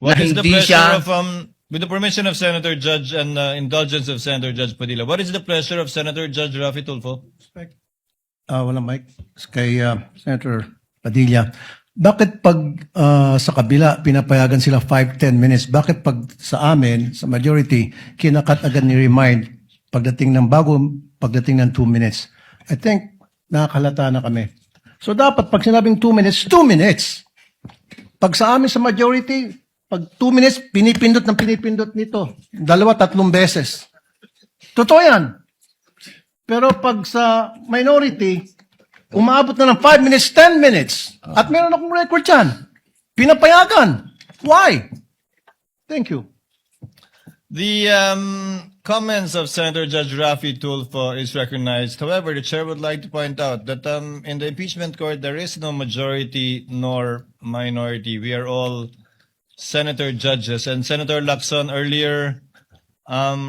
What na is the hindi pressure siya of, with the permission of Senator Judge and indulgence of Senator Judge Padilla, what is the pressure of Senator Judge Rafi Tulfo? Walang mic. Kay Senator Padilla. Bakit pag sa kabila pinapayagan sila 5-10 minutes? Bakit pag sa amin, sa majority, kinakat agad ni remind pagdating ng 2 minutes? I think nakakalata na kami. So dapat pag sinabing 2 minutes, 2 minutes. Pag sa amin sa majority, pag 2 minutes, pinipindot nito. 2-3 beses. Totoo yan. Pero pag sa minority, umaabot na ng 5 minutes, 10 minutes. At meron akong record yan. Pinapayagan. Why? Thank you. The comments of Senator Judge Rafi Tulfo is recognized. However, the chair would like to point out that in the impeachment court, there is no majority nor minority. We are all senator judges. And Senator Lacson earlier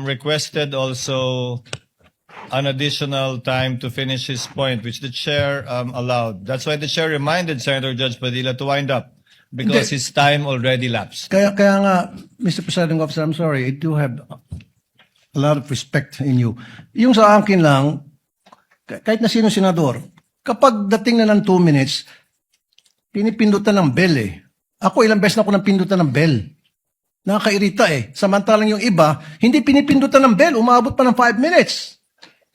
requested also an additional time to finish his point, which the chair allowed. That's why the chair reminded Senator Judge Padilla to wind up because his time already lapsed. Kaya nga, Mr. Presiding Officer, I'm sorry, I do have a lot of respect in you. Yung sa akin lang, kahit na sino senador, kapag dating na ng 2 minutes, pinipindutan ng bell eh. Ako ilang beses na ako nang pindutan ng bell. Nakakairita eh. Samantalang yung iba, hindi pinipindutan ng bell, umabot pa ng 5 minutes.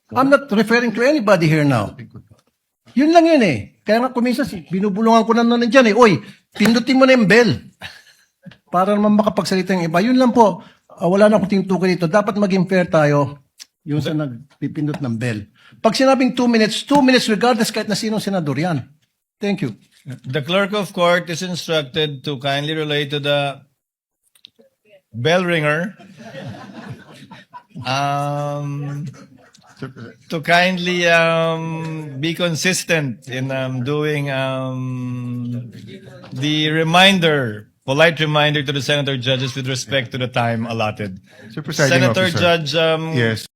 I'm not referring to anybody here now. Yun lang yun eh. Kaya nga kuminsan, binubulungan ko na nandiyan eh. Oy, pindutin mo na yung bell. Para naman makapagsalita yung iba. Yun lang po. Wala na akong tinutukoy dito. Dapat maging fair tayo yung sa nagpipindot ng bell. Pag sinabing 2 minutes regardless kahit na sinong senador yan. Thank you. The clerk of court is instructed to kindly relate to the bell ringer to kindly be consistent in doing the polite reminder to the senator judges with respect to the time allotted. Mr. Presiding Senator Officer. Judge Yes.